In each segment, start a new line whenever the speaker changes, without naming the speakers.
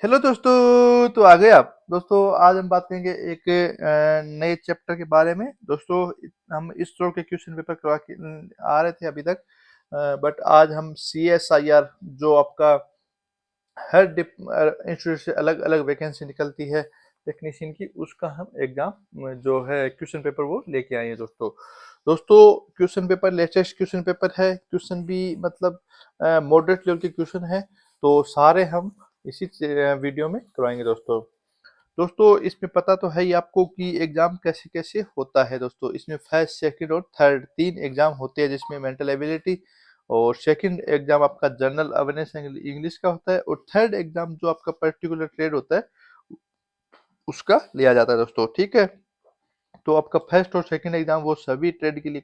Hello दोस्तों, तो आ गए आप। दोस्तों आज हम बात करेंगे एक नए चैप्टर के बारे में। दोस्तों हम इसरो के क्वेश्चन पेपर करवा के आ रहे थे अभी तक, बट आज हम CSIR जो आपका हर इंस्टीट्यूट से अलग अलग वैकेंसी निकलती है टेक्नीशियन की, उसका हम एग्जाम जो है क्वेश्चन पेपर वो लेके आए हैं दोस्तों। दोस्तों question paper latest question paper है, क्वेश्चन भी मतलब मॉडरेट लेवल के क्वेश्चन है। तो सारे हम इसी वीडियो में करवाएंगे दोस्तों। दोस्तों इसमें पता तो है ही आपको कि एग्जाम कैसे कैसे होता है। दोस्तों इसमें फर्स्ट सेकंड और थर्ड तीन एग्जाम होते हैं, जिसमें मेंटल एबिलिटी और सेकंड एग्जाम आपका जनरल अवेयरनेस इंग्लिश का होता है, और थर्ड एग्जाम जो आपका पर्टिकुलर ट्रेड होता है उसका लिया जाता है दोस्तों। ठीक है, तो आपका फर्स्ट और सेकंड एग्जाम वो सभी ट्रेड के लिए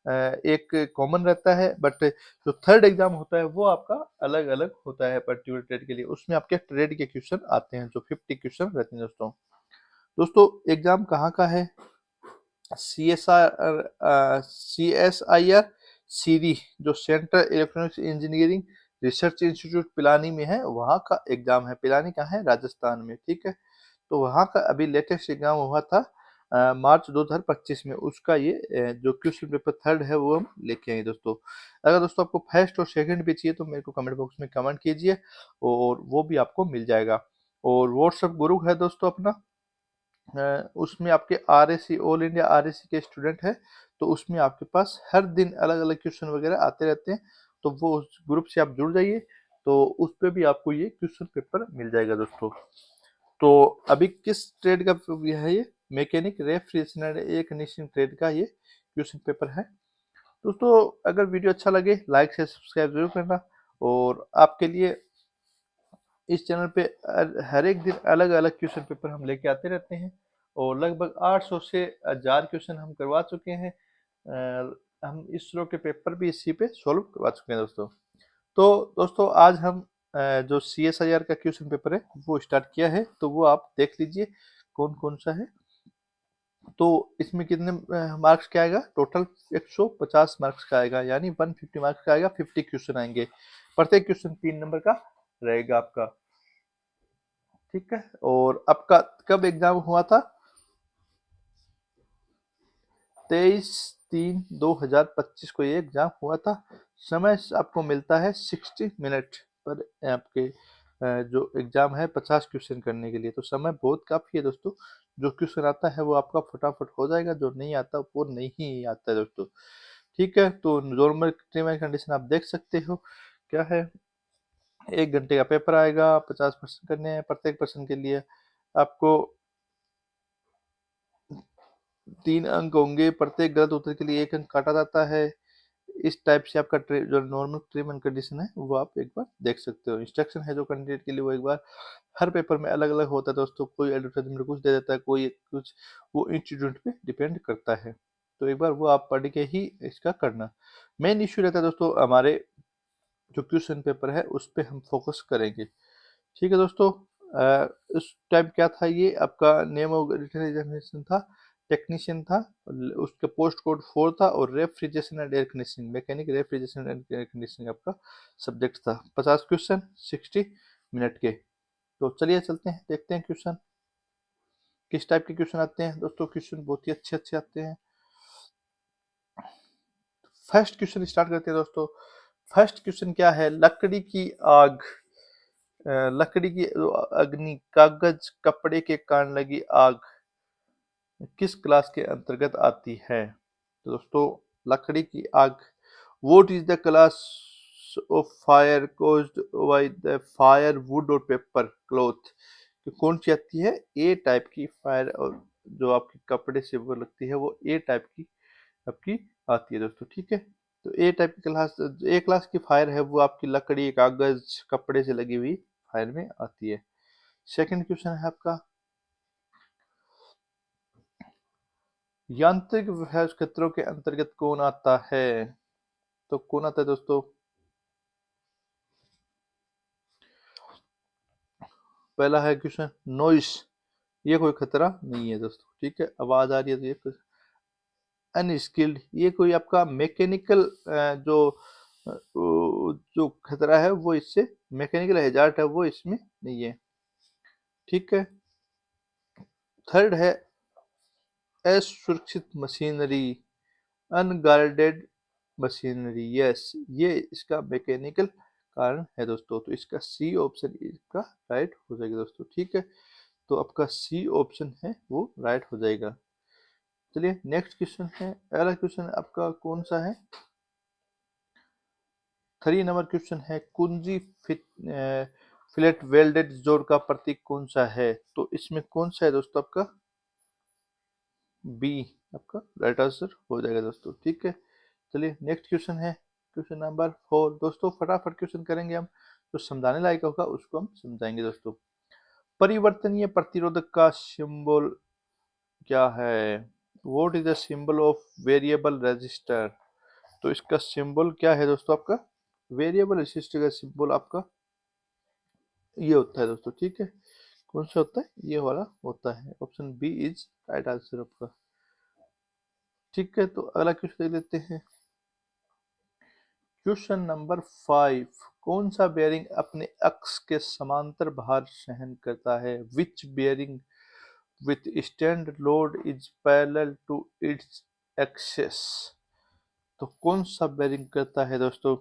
एक कॉमन रहता है, बट जो थर्ड एग्जाम होता है वो आपका अलग अलग होता है पर्टिकुलर ट्रेड के लिए। उसमें आपके ट्रेड के क्वेश्चन आते हैं जो 50 क्वेश्चन रहते हैं दोस्तों। दोस्तों एग्जाम कहाँ का है? CSIR सीरी जो central electronics engineering research institute Pilani में है, वहाँ का एग्जाम है। पिलानी कहाँ है? राजस्थान में। ठीक है, तो वहाँ का अभी लेटेस्ट एग्जाम हुआ था मार्च 2025 में। उसका ये जो क्वेश्चन पेपर थर्ड है वो हम लेके आए दोस्तों। अगर दोस्तों आपको फर्स्ट और सेकंड भी चाहिए तो मेरे को कमेंट बॉक्स में कमेंट कीजिए, और वो भी आपको मिल जाएगा। और व्हाट्सएप ग्रुप है दोस्तों अपना, उसमें आपके RAC ऑल इंडिया RAC के स्टूडेंट है, तो उसमें आपके पास हर दिन अलग अलग क्वेश्चन वगैरह आते रहते हैं। तो वो उस ग्रुप से आप जुड़ जाइए, तो उस पे भी आपको ये क्वेश्चन पेपर मिल जाएगा दोस्तों। तो अभी किस ट्रेड का यह है? ये mechanic refrigerator air conditioning trade का ये क्वेश्चन पेपर है दोस्तों। अगर वीडियो अच्छा लगे लाइक से सब्सक्राइब जरूर करना, और आपके लिए इस चैनल पे हर एक दिन अलग अलग क्वेश्चन पेपर हम लेके आते रहते हैं, और लगभग 800 से 1000 क्वेश्चन हम करवा चुके हैं। हम इसरो के पेपर भी इसी पे सॉल्व करवा चुके हैं दोस्तों। तो दोस्तों आज हम जो CSIR का क्वेश्चन पेपर है वो स्टार्ट किया है, तो वो आप देख लीजिए कौन कौन सा है। तो इसमें कितने मार्क्स का आएगा? टोटल 150 मार्क्स का आएगा, यानी 150 मार्क्स का आएगा। 50 क्वेश्चन आएंगे, प्रत्येक क्वेश्चन 3 नंबर का रहेगा आपका। ठीक है, और आपका कब एग्जाम हुआ था? 23/3/2025 को ये एग्जाम हुआ था। समय आपको मिलता है 60 मिनट पर आपके जो एग्जाम है 50 क्वेश्चन करने के लिए। तो समय बहुत काफी है दोस्तों। जो क्वेश्चन आता है वो आपका फटाफट हो जाएगा, जो नहीं आता वो नहीं आता है दोस्तों। ठीक है, तो नॉर्मल टर्म एंड कंडीशन आप देख सकते हो क्या है। 1 घंटे का पेपर आएगा, 50 प्रश्न करने हैं, प्रत्येक प्रश्न के लिए आपको 3 अंक होंगे। प्रत्येक गलत उत्तर के लिए 1 अंक काटा जाता है। इस टाइप से आपका जो नॉर्मल टर्म एंड कंडीशन है वो आप एक बार देख सकते हो। इंस्ट्रक्शन है जो कैंडिडेट के लिए वो एक बार हर पेपर में अलग अलग होता है दोस्तों। कोई एडवर्टाइजमेंट कुछ दे देता है, कोई कुछ, वो इंस्टीट्यूट पे डिपेंड करता है। तो एक बार वो आप पढ़ के ही इसका करना। मेन इश्यू रहता है दोस्तों हमारे जो क्वेश्चन पेपर है उस पे हम फोकस करेंगे। ठीक है दोस्तों, उस टाइम क्या था? ये आपका नेम ऑफ रिटन एग्जामिनेशन था, टेक्नीशियन था, उसका पोस्ट कोड 4 था, और refrigeration and air conditioning, mechanic refrigeration and air conditioning आपका सब्जेक्ट था। 50 क्वेश्चन 60 मिनट के। तो चलिए चलते हैं, देखते हैं क्वेश्चन किस टाइप के क्वेश्चन आते हैं दोस्तों। क्वेश्चन बहुत ही अच्छे अच्छे आते हैं। फर्स्ट क्वेश्चन स्टार्ट करते हैं दोस्तों। फर्स्ट क्वेश्चन क्या है? लकड़ी की आग, लकड़ी की अग्नि, कागज कपड़े के कारण लगी आग किस क्लास के अंतर्गत आती है? तो दोस्तों लकड़ी की आग, what is the class of fire caused by the fire would और पेपर क्लॉथ? तो कौन सी आती है? ए टाइप की फायर, और जो आपके कपड़े से वो लगती है वो ए टाइप की आपकी आती है दोस्तों। ठीक है, तो ए टाइप की क्लास, ए क्लास की फायर है वो आपकी लकड़ी कागज कपड़े से लगी हुई फायर में आती है। सेकंड क्वेश्चन है आपका, यांत्रिक विभव क्षेत्रों के अंतर्गत कौन आता है? तो कौन आता है दोस्तों? पहला है क्वेश्चन नॉइस, ये कोई खतरा नहीं है दोस्तों। ठीक है, आवाज आ रही है तो ये अनस्किल्ड, ये कोई आपका मैकेनिकल जो जो खतरा है वो इससे, मैकेनिकल हैजार्ड है वो इसमें नहीं है। ठीक है। थर्ड है असुरक्षित मशीनरी, अनगार्डेड मशीनरी। यस, ये इसका मैकेनिकल कारण है दोस्तों। तो इसका सी ऑप्शन इसका राइट हो जाएगा दोस्तों। ठीक है, तो आपका सी ऑप्शन है वो राइट हो जाएगा। चलिए नेक्स्ट क्वेश्चन है, अगला क्वेश्चन आपका कौन सा है? 3 नंबर क्वेश्चन है, कुंजी फिलेट वेल्डेड जोड़ का प्रतीक कौन सा है? तो इसमें कौन सा है दोस्तों? आपका बी आपका राइट आंसर हो जाएगा दोस्तों। ठीक है, चलिए नेक्स्ट क्वेश्चन है, क्वेश्चन नंबर 4। दोस्तों फटाफट क्वेश्चन करेंगे हम, जो समझाने लायक होगा उसको हम समझाएंगे दोस्तों। परिवर्तनीय प्रतिरोधक का सिंबल क्या है? What is the symbol of variable register? तो इसका सिंबल क्या है दोस्तों? आपका वेरिएबल रेजिस्टर का सिंबल आपका ये होता है दोस्तों। ठीक है, कौन सा होता है? ये वाला होता है। Option B is right answer आपका। ठीक है, तो अगला क्वेश्चन देख लेते हैं, क्वेश्चन नंबर 5। कौन सा बेयरिंग अपने अक्ष के समांतर भार सहन करता है? Which bearing withstand load is parallel to its axis? तो कौन सा बेयरिंग करता है दोस्तों?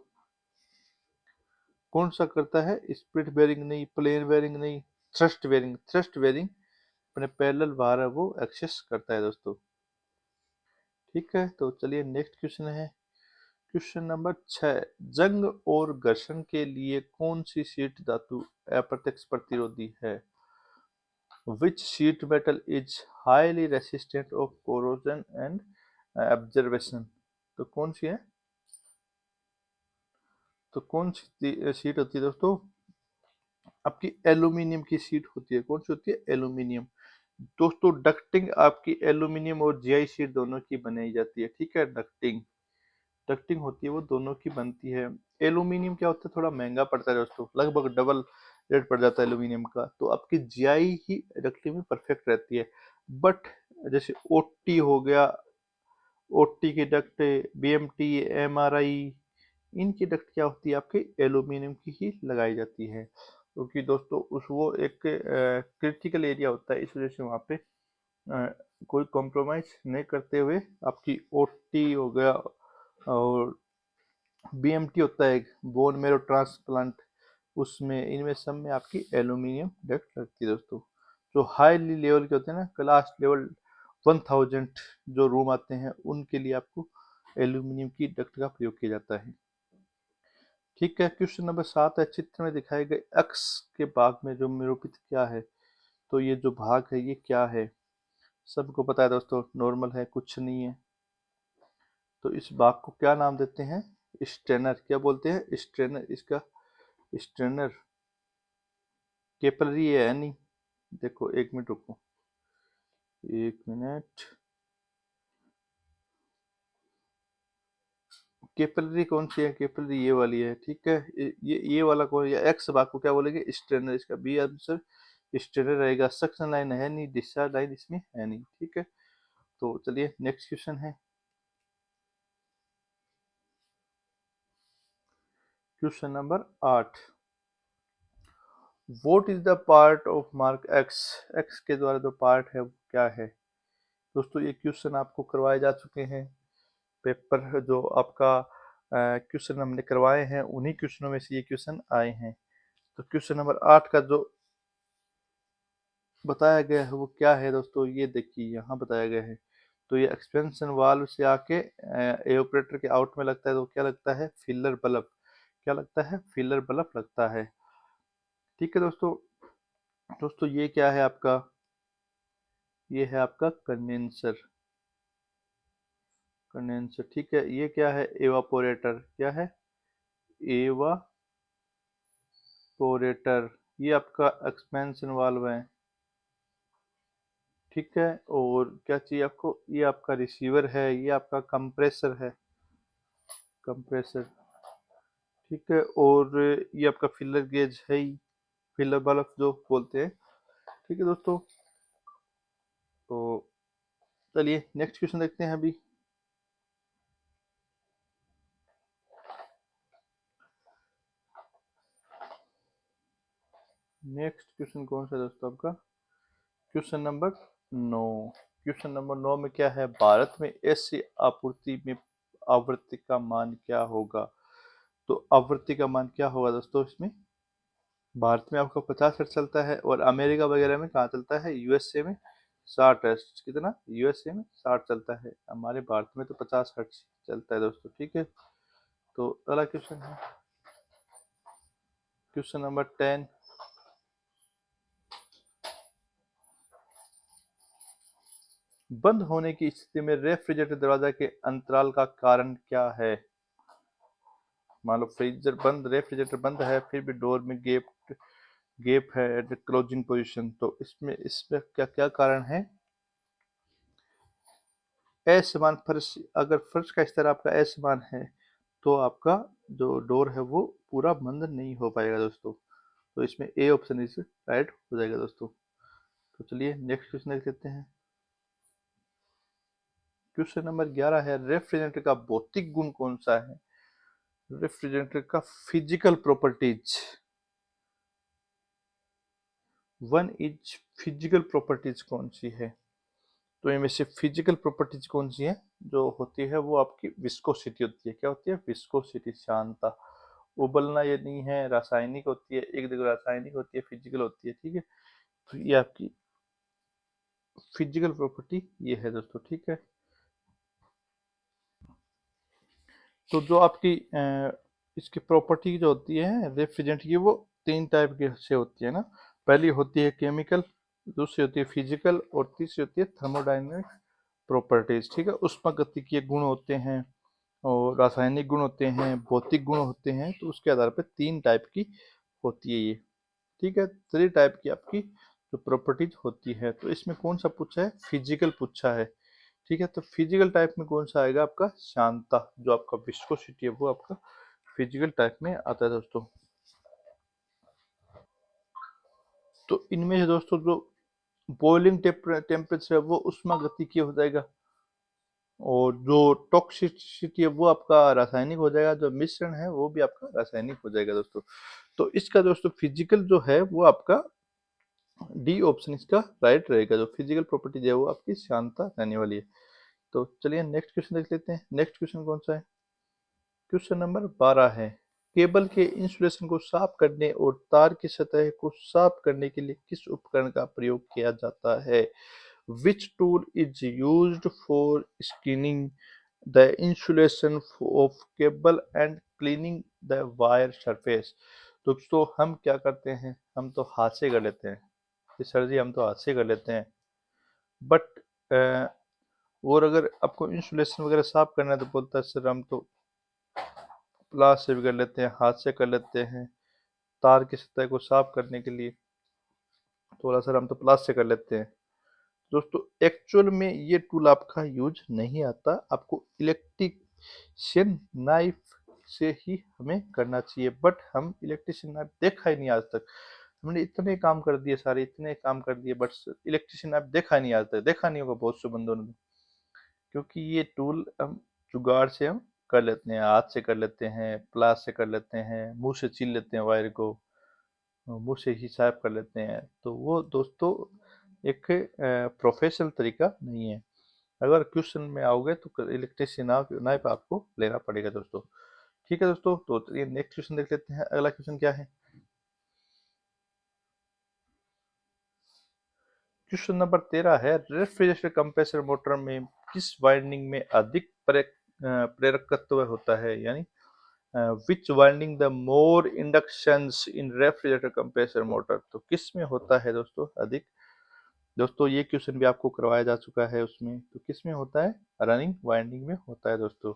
कौन सा करता है? स्प्लिट बेयरिंग नहीं, प्लेन बेयरिंग नहीं, थ्रस्ट बेयरिंग। थ्रस्ट बेयरिंग अपने पैरेलल भार है वो एक्सेस करता है दोस्तों। ठीक है, तो चलिए नेक्स्ट क्वेश्चन है, क्वेश्चन नंबर 6। जंग और घर्षण के लिए कौन सी शीट धातु अप्रत्यक्ष प्रतिरोधी है? Which sheet metal is highly resistant of corrosion and absorption? तो कौन सी है? तो कौन सी शीट होती है दोस्तों? आपकी एल्यूमिनियम की शीट होती है। कौन सी होती है? एल्यूमिनियम। दोस्तों डक्टिंग आपकी एल्यूमिनियम और जीआई शीट दोनों की बनाई जाती है। ठीक है, डक्टिंग डक्टिंग होती है वो दोनों की बनती है। एल्यूमिनियम क्या होता है? थोड़ा महंगा पड़ता है दोस्तों, लगभग डबल रेट पड़ जाता है एल्यूमिनियम का। तो आपकी जीआई ही डक्टिंग में परफेक्ट रहती है। बट जैसे ओटी हो गया, ओटी की डक्ट, बीएमटी, एमआरआई, इनकी डक्ट क्या होती है? आपके एल्यूमिनियम की ही लगाई जाती है, क्योंकि दोस्तों उस वो एक क्रिटिकल एरिया होता है, इस वजह से वहाँ पे कोई कॉम्प्रोमाइज नहीं करते हुए आपकी ओटी हो गया और बीएमटी होता है बोन मेरो ट्रांसप्लांट, उसमें इनमें सब में आपकी एल्यूमिनियम डक्ट लगती है दोस्तों। जो हाईली लेवल के होते हैं ना, क्लास लेवल 1000 जो रूम आते हैं, उनके लिए आपको एल्यूमिनियम की डक्ट का प्रयोग किया जाता है। ठीक है, क्वेश्चन नंबर 7 है, चित्र में दिखाए गए अक्ष के भाग में जो निरूपित क्या है? तो ये जो भाग है ये क्या है? सबको पता है दोस्तों, नॉर्मल है, कुछ नहीं है। तो इस भाग को क्या नाम देते हैं? स्ट्रेनर। क्या बोलते हैं? स्ट्रेनर। इसका स्ट्रेनर कैपिलरी है नहीं। देखो एक मिनट रुको, एक मिनट। कैपिलरी कौन सी है? कैपिलरी ये वाली है। ठीक है, ये वाला कौन? या एक्स भाग को क्या बोलेंगे? स्ट्रेनर। इसका बी आंसर स्ट्रेनर रहेगा। सक्शन लाइन है नहीं, डिस्चार्ज लाइन इसमें है नहीं। ठीक है, तो चलिए नेक्स्ट क्वेश्चन है, question number 8। What is the part of mark x? X के द्वारा जो पार्ट है वो क्या है? दोस्तों ये क्वेश्चन आपको करवाए जा चुके हैं। पेपर जो आपका क्वेश्चन हमने करवाए हैं, उन्हीं क्वेश्चनों में से ये क्वेश्चन आए हैं। तो क्वेश्चन नंबर 8 का जो बताया गया है वो क्या है दोस्तों? ये देखिए यहाँ बताया गया है। तो ये एक्सपेंशन वाल्व से आके एवापोरेटर के आउट में लगता है, तो क्या लगता है? Filler bulb. क्या लगता है? फिलर बल्ब लगता है। ठीक है दोस्तों, दोस्तों ये क्या है आपका? ये है आपका कंडेंसर। कंडेंसर, ठीक है। ये क्या है? एवापोरेटर। क्या है? एवापोरेटर। ये आपका एक्सपेंशन वाल्व है। ठीक है, और क्या चाहिए आपको? ये आपका रिसीवर है, ये आपका कंप्रेसर है, कंप्रेसर। ठीक है, और ये आपका फिलर गेज है ही, फिलर बल्ब जो बोलते हैं। ठीक है दोस्तों, तो चलिए नेक्स्ट क्वेश्चन देखते हैं अभी। नेक्स्ट क्वेश्चन कौन सा है दोस्तों आपका? Question number 9। क्वेश्चन नंबर 9 में क्या है? भारत में ऐसी आपूर्ति में आवृत्ति का मान क्या होगा? तो आवृत्ति का मान क्या होगा दोस्तों इसमें? भारत में आपको 50 हर्ट्ज चलता है और अमेरिका वगैरह में कहाँ चलता है? यूएसए में 60 हर्ट्ज। कितना? यूएसए में 60 चलता है, हमारे भारत में तो 50 हर्ट्ज चलता है दोस्तों। ठीक है, तो अगला क्वेश्चन है क्वेश्चन नंबर 10। बंद होने की स्थिति में रेफ्रिजरेटर दरवाजा के अंतराल का कारण क्या है? मान लो रेफ्रिजरेटर बंद है, फिर भी डोर में गेप गेप है एट क्लोजिंग पोजीशन, तो इसमें क्या क्या कारण है? असमान फर्श, अगर फर्श का स्तर आपका असमान है तो आपका जो डोर है वो पूरा बंद नहीं हो पाएगा दोस्तों। तो इसमें ए ऑप्शन इज राइट हो जाएगा दोस्तों। तो चलिए नेक्स्ट क्वेश्चन देख लेते हैं। क्वेश्चन नंबर 11 है, रेफ्रिजरेटर का भौतिक गुण कौन सा है? रेफ्रिजरेटर का physical properties. One is physical properties कौन सी है? तो इनमें से फिजिकल प्रॉपर्टीज कौन सी है जो होती है? वो आपकी विस्कोसिटी होती है। क्या होती है? विस्कोसिटी, शांता। उबलना ये नहीं है, रासायनिक होती है, एक जगह रासायनिक होती है, फिजिकल होती है। ठीक है, तो ये आपकी फिजिकल प्रॉपर्टी ये है दोस्तों। ठीक है, तो जो आपकी इसकी प्रॉपर्टी जो होती है रेफ्रिजरेंट की, वो तीन टाइप की से होती है ना। पहली होती है केमिकल, दूसरी होती है फिजिकल और तीसरी होती है थर्मोडायनेमिक प्रॉपर्टीज। ठीक है, उष्मागतिकीय गुण होते हैं और रासायनिक गुण होते हैं, भौतिक गुण होते हैं। तो उसके आधार पर तीन टाइप की होती है ये। ठीक है, थ्री टाइप की आपकी जो प्रॉपर्टीज होती है। तो इसमें कौन सा पूछा है? फिजिकल पूछा है। ठीक है, तो फिजिकल टाइप में कौन सा आएगा? आपका शांता, जो आपका विस्कोसिटी है वो आपका फिजिकल टाइप में आता है दोस्तों। तो इनमें से दोस्तों जो बॉइलिंग टेम्परेचर है वो उष्मागतिकीय हो जाएगा, और जो टॉक्सिसिटी है वो आपका रासायनिक हो जाएगा, जो मिश्रण है वो भी आपका रासायनिक हो जाएगा दोस्तों। तो इसका दोस्तों फिजिकल जो है वो आपका डी ऑप्शन इसका राइट रहेगा। जो फिजिकल प्रॉपर्टी है वो आपकी शांता रहने वाली है। तो चलिए नेक्स्ट क्वेश्चन देख लेते हैं। नेक्स्ट क्वेश्चन कौन सा है? क्वेश्चन नंबर 12 है, केबल के इंसुलेशन को साफ करने और तार की सतह को साफ करने के लिए किस उपकरण का प्रयोग किया जाता है? Which tool is used for screening the insulation of cable and cleaning the wire surface? दोस्तों हम क्या करते हैं? हम तो हाथ से कर लेते हैं कि सर जी हम तो हाथ से कर लेते हैं, बट और अगर आपको इंसुलेशन वगैरह साफ करना है तो बोलता है सर हम तो प्लास से भी कर लेते हैं, हाथ से कर लेते हैं। तार की सतह को साफ करने के लिए थोड़ा सा हम तो प्लास से कर लेते हैं। दोस्तों एक्चुअल में ये टूल आपका यूज नहीं आता, आपको इलेक्ट्रिशियन नाइफ से ही हमें करना चाहिए। बट हम इलेक्ट्रिशियन नाइफ देखा ही नहीं आज तक। हमने इतने काम कर दिए, सारे इतने काम कर दिए, बट इलेक्ट्रिशियन नाइफ देखा ही नहीं आज तक। देखा नहीं होगा बहुत से बंदों ने, क्योंकि ये टूल हम जुगाड़ से हम कर लेते हैं, हाथ से कर लेते हैं, प्लास से कर लेते हैं, मुंह से छील लेते हैं वायर को, मुंह से ही साफ कर लेते हैं। तो वो दोस्तों एक प्रोफेशनल तरीका नहीं है। अगर क्वेश्चन में आओगे तो इलेक्ट्रिशियन नाइफ आपको लेना पड़ेगा दोस्तों। ठीक है दोस्तों, तो ये नेक्स्ट क्वेश्चन देख लेते हैं। अगला क्वेश्चन क्या है? क्वेश्चन नंबर 13 है, रेफ्रिजरेटर कंप्रेसर मोटर में किस वाइंडिंग में अधिक प्रेरकत्व होता है? यानी which winding the more inductance in refrigerator compressor motor? तो किस में होता है दोस्तों अधिक? दोस्तों ये क्वेश्चन भी आपको करवाया जा चुका है उसमें। तो किस में होता है? रनिंग वाइंडिंग में होता है दोस्तों।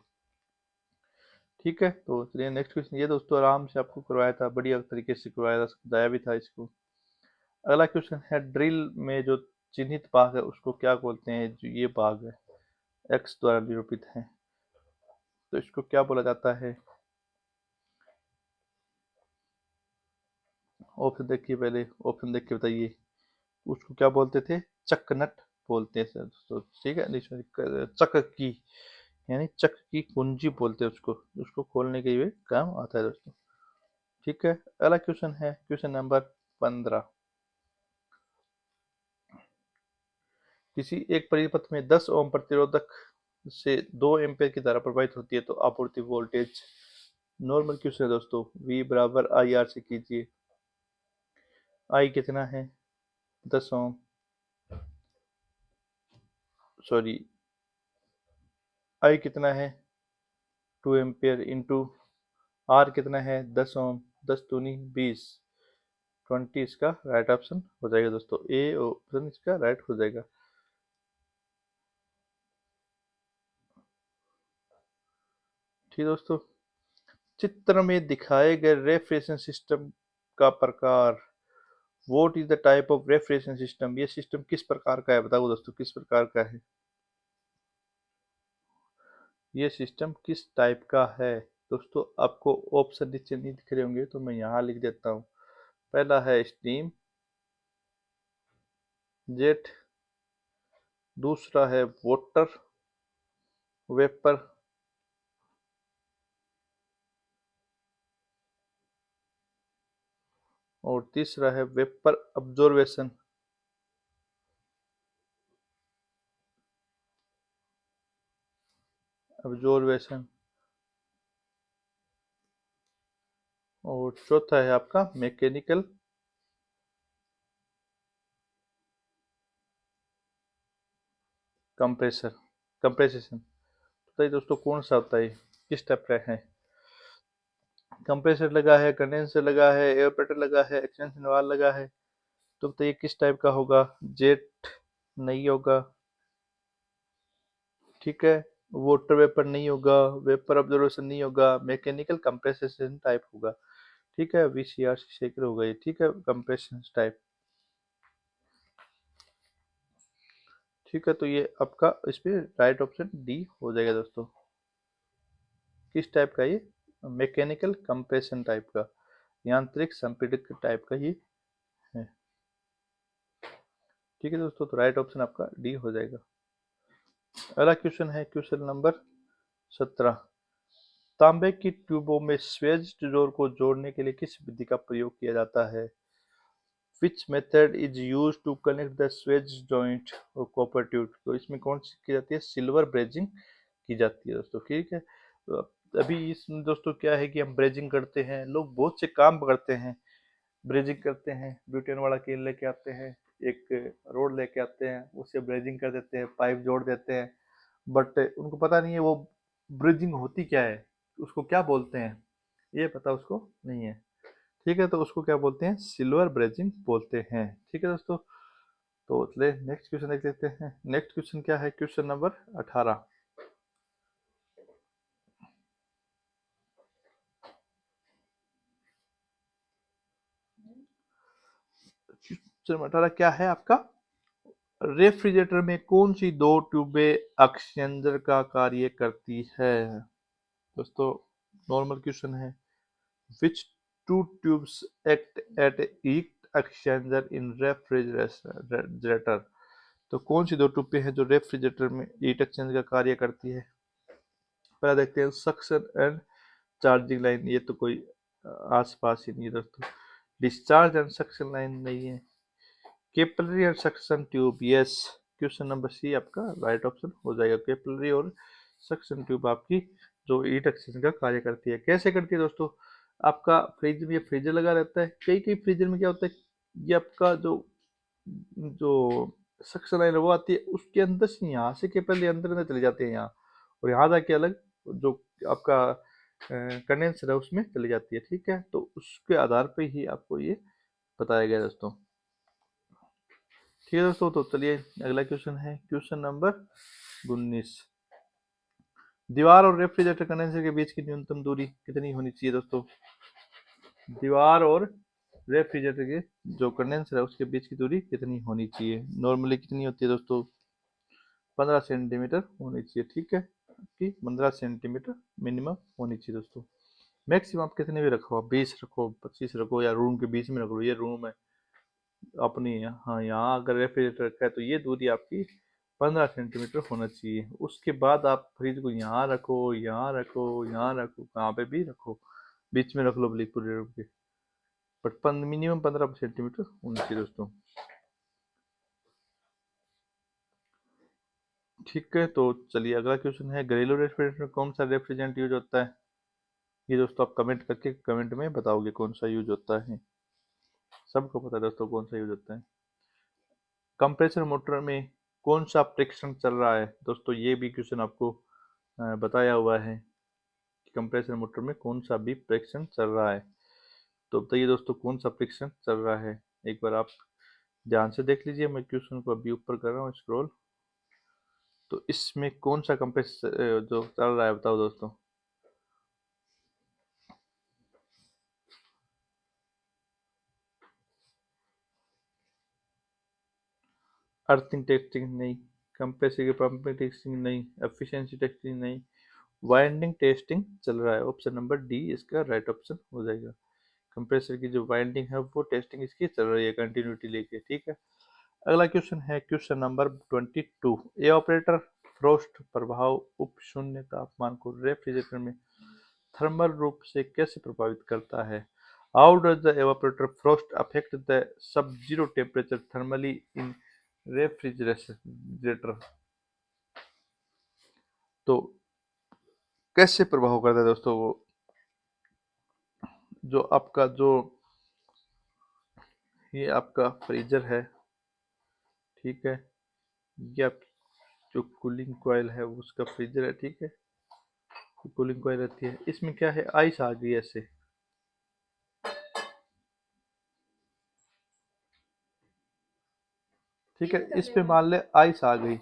ठीक है, तो चलिए नेक्स्ट क्वेश्चन। ये दोस्तों आराम से आपको करवाया था, बढ़िया तरीके से करवाया था, समझाया भी था इसको। अगला क्वेश्चन है, ड्रिल में जो चिन्हित भाग है उसको क्या बोलते हैं? जो ये भाग है एक्स द्वारा निरूपित है, तो इसको क्या बोला जाता है? ऑप्शन देखिए, पहले ऑप्शन देख के बताइए। उसको क्या बोलते थे? चकनट बोलते हैं सर दोस्तों। ठीक है, नहीं सॉरी, चक की, यानी चक की कुंजी बोलते हैं उसको, उसको खोलने के लिए काम आता है दोस्तों। ठीक है, अगला क्वेश्चन है क्वेश्चन नंबर 15। किसी एक परिपथ में 10 ओम प्रतिरोधक से 2 एम्पीयर की धारा प्रवाहित होती है तो आपूर्ति वोल्टेज। नॉर्मल क्वेश्चन है दोस्तों, V बराबर आई आर से कीजिए। आई कितना है, 10 ओम, सॉरी आई कितना है 2 एम्पियर इंटू आर कितना है 10 ओम, 10 दूनी 20, 20 इसका राइट ऑप्शन हो जाएगा दोस्तों, ए ऑप्शन इसका राइट हो जाएगा। ठीक दोस्तों, चित्र में दिखाए गए रेफ्रिजरेशन सिस्टम का प्रकार। What is the type of refrigeration system, ये सिस्टम किस प्रकार का है, बताओ दोस्तों किस प्रकार का है, ये सिस्टम किस टाइप का है। दोस्तों आपको ऑप्शन नीचे नहीं दिख रहे होंगे तो मैं यहाँ लिख देता हूँ। पहला है स्टीम जेट, दूसरा है वाटर वेपर, और तीसरा है वेपर अब्जॉर्वेशन। अब्जॉर्वेशन, और चौथा है आपका मैकेनिकल कंप्रेसर कंप्रेसेशन। बताइए दोस्तों कौन सा होता है, किस टाइप का है। कंप्रेसर लगा है, कंडेंसर लगा है, एयरप्रेटर लगा है, एक्सटेंशन वाल लगा है, तो बताइए किस टाइप का होगा। जेट नहीं होगा, ठीक है, वाटर वेपर नहीं होगा, वेपर ऑब्जर्वेशन नहीं होगा, मैकेनिकल कंप्रेसेशन टाइप होगा। ठीक है, वीसीआर शेकर होगा ये, ठीक है, कंप्रेशन टाइप। ठीक है, तो ये आपका इस पे राइट ऑप्शन डी हो जाएगा दोस्तों। किस टाइप का ये, मैकेनिकल कंप्रेशन टाइप का, यांत्रिक संपीड़क टाइप का ये है। ठीक है दोस्तों, तो राइट ऑप्शन आपका डी हो जाएगा। अगला क्वेश्चन है क्वेश्चन नंबर 17। तांबे की ट्यूबों में स्वेज जोड़ को जोड़ने के लिए किस विधि का प्रयोग किया जाता है। Which method is used to connect the swedge joint और copper tube। तो इसमें कौन सी की जाती है, सिल्वर ब्रेजिंग की जाती है दोस्तों। ठीक है, तो अभी इसमें दोस्तों क्या है कि हम ब्रेजिंग करते हैं, लोग बहुत से काम करते हैं, ब्रेजिंग करते हैं, ब्यूटेन वाला केल लेके आते हैं, एक रोड लेके आते हैं, उससे ब्रेजिंग कर देते हैं, पाइप जोड़ देते हैं, बट उनको पता नहीं है वो ब्रिजिंग होती क्या है, उसको क्या बोलते हैं, ये पता उसको नहीं है। ठीक है, तो उसको क्या बोलते हैं, सिल्वर ब्रेजिंग बोलते हैं। ठीक है दोस्तों, तो चलिए नेक्स्ट क्वेश्चन देख लेते हैं। नेक्स्ट क्वेश्चन क्या है, क्वेश्चन नंबर 18। क्वेश्चन नंबर 18 क्या है आपका, रेफ्रिजरेटर में कौन सी दो ट्यूबें एक्सचेंजर का कार्य करती है। दोस्तों नॉर्मल क्वेश्चन है, which two tubes act at heat exchanger in refrigerator। तो कौन सी दो ट्यूबें हैं जो रेफ्रिजरेटर में हीट एक्सचेंजर का कार्य करती है। पहला देखते हैं सक्शन एंड चार्जिंग लाइन, ये तो कोई आस पास ही नहीं है दोस्तों। डिस्चार्ज एंड सक्शन लाइन नहीं है। Capillary and suction tube, yes, question number C आपका राइट ऑप्शन हो जाएगा। कैपिलरी और सक्शन ट्यूब आपकी जो हीट एक्सचेंजर का कार्य करती है। कैसे करती है दोस्तों, आपका फ्रिज में ये फ्रीजर लगा रहता है, कई कई फ्रीजर में क्या होता है, ये आपका जो जो सक्शन लाइन है वो आती है उसके अंदर से, यहाँ से कैपिलरी अंदर अंदर चले जाते हैं यहाँ, और यहाँ जाके अलग जो आपका कंडेंसर है उसमें चली जाती है। ठीक है, तो उसके आधार पे ही आपको ये बताया गया दोस्तों। ठीक है दोस्तों, तो चलिए अगला क्वेश्चन है क्वेश्चन नंबर 19। दीवार और रेफ्रिजरेटर कंडेंसर के बीच की न्यूनतम दूरी कितनी होनी चाहिए दोस्तों। दीवार और रेफ्रिजरेटर के जो कंडेंसर है उसके बीच की दूरी कितनी होनी चाहिए। नॉर्मली कितनी होती है दोस्तों, 15 सेंटीमीटर होनी चाहिए। ठीक है, कि 15 सेंटीमीटर मिनिमम होनी चाहिए दोस्तों। मैक्सिमम आप कितने भी रखो, आप 20 रखो, 25 रखो, या रूम के बीच में रख लो, ये रूम है अपनी, हाँ यहाँ अगर रेफ्रिजरेटर रखा है तो ये दूरी आपकी 15 सेंटीमीटर होना चाहिए। उसके बाद आप फ्रिज को यहाँ रखो, यहाँ रखो, यहाँ रखो, कहाँ पे भी रखो, बीच में रख लो पूरे रूम के, बट मिनिमम 15 सेंटीमीटर होनी चाहिए दोस्तों। ठीक है, तो चलिए अगला क्वेश्चन है, घरेलू रेफ्रिजरेटर में कौन सा रेफ्रिजरेंट यूज होता है? ये दोस्तों आप कमेंट करके कमेंट में बताओगे कौन सा यूज होता है। सबको पता है दोस्तों कौन सा यूज होता है। कंप्रेसर मोटर में कौन सा परीक्षण चल रहा है? दोस्तों ये भी क्वेश्चन आपको बताया हुआ है कि कंप्रेसर मोटर में कौन सा भी परीक्षण चल रहा है। तो बताइए दोस्तों कौन सा परीक्षण चल रहा है, एक बार आप ध्यान से देख लीजिए। मैं क्वेश्चन को अभी ऊपर कर रहा हूँ स्क्रॉल। तो इसमें कौन सा कंप्रेसर जो चल रहा है बताओ दोस्तों। अर्थिंग टेस्टिंग नहीं, कंप्रेसर की पंपिंग टेस्टिंग नहीं, एफिशिएंसी टेस्टिंग नहीं, वाइंडिंग टेस्टिंग चल रहा है। ऑप्शन नंबर डी इसका राइट ऑप्शन हो जाएगा। कंप्रेसर की जो वाइंडिंग है वो टेस्टिंग इसकी चल रही है कंटिन्यूटी लेके। ठीक है, अगला क्वेश्चन है क्वेश्चन नंबर 22। ए ऑपरेटर फ्रोस्ट प्रभाव उप शून्य तापमान को रेफ्रिजरेटर में थर्मल रूप से कैसे प्रभावित करता है? How does the evaporator frost affect the sub-zero temperature thermally in refrigerator? तो कैसे प्रभाव करता है दोस्तों वो, जो आपका जो ये आपका फ्रीजर है, ठीक है, ये आपकी जो कूलिंग कॉइल है वो उसका फ्रीजर है, ठीक है, कूलिंग कॉइल रहती है, इसमें क्या है, आइस आ गई ऐसे, ठीक है, इस पे मान ले आइस आ गई,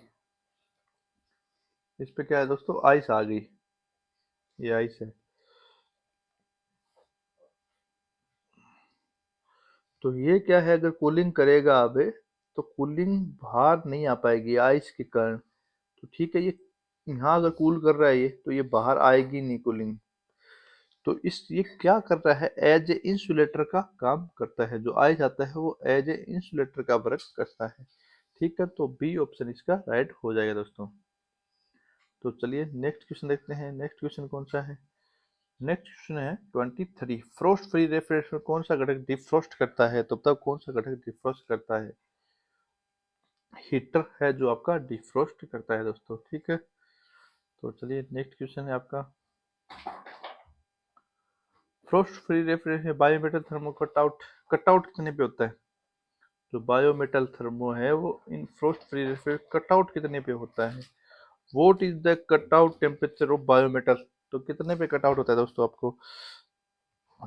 इस पे क्या है दोस्तों, आइस आ गई, ये आइस है। तो ये क्या है, अगर कूलिंग करेगा अब तो कूलिंग बाहर नहीं आ पाएगी आइस के कारण। तो ठीक है, ये यहाँ अगर कूल कर रहा है ये, तो ये बाहर आएगी नहीं कूलिंग। तो इस ये क्या कर रहा है, एज ए इंसुलेटर का काम करता है, जो आइस आता है वो एज ए इंसुलेटर का वर्क करता है। ठीक है, तो बी ऑप्शन इसका राइट हो जाएगा दोस्तों। तो चलिए नेक्स्ट क्वेश्चन देखते हैं। नेक्स्ट क्वेश्चन कौन सा है? नेक्स्ट क्वेश्चन है 23। फ्रोस्ट फ्री रेफ्रिजरेटर में कौन सा घटक डिफ्रोस्ट करता है? तो तब कौन सा घटक डिफ्रोस्ट करता है? हीटर है जो आपका डिफ्रोस्ट करता है दोस्तों। ठीक है, तो चलिए नेक्स्ट क्वेश्चन है आपका, फ्रोस्ट फ्री रेफ्रिजरेटर में बायोमेटल थर्मो कटआउट, कटआउट कितने पे होता है? जो बायोमेटल थर्मो है वो इन फ्रोस्ट फ्री रेफ्रिजरेटर कटआउट कितने पे होता है? What is the cutout temperature of biometal? तो कितने पे कटआउट होता है दोस्तों आपको?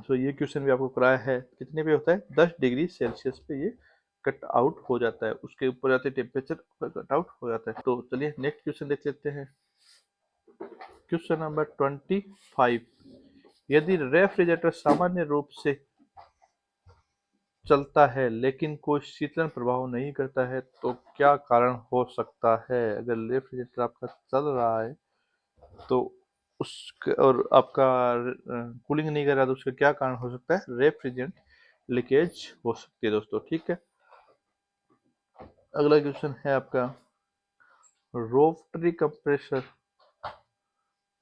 तो ये क्वेश्चन भी आपको कराया है, कितने पे होता है, 10 डिग्री सेल्सियस पे ये कट आउट हो जाता है, उसके ऊपर जाते टेम्परेचर पर कट आउट हो जाता है। तो चलिए नेक्स्ट क्वेश्चन देख लेते हैं। Question number 25। यदि रेफ्रिजरेटर सामान्य रूप से चलता है लेकिन कोई शीतलन प्रभाव नहीं करता है तो क्या कारण हो सकता है? अगर रेफ्रिजरेटर आपका चल रहा है तो उस और आपका कूलिंग नहीं कर रहा तो उसका क्या कारण हो सकता है? रेफ्रिजरेंट लीकेज हो सकती है दोस्तों। ठीक है, अगला क्वेश्चन है आपका, रोटरी कंप्रेसर,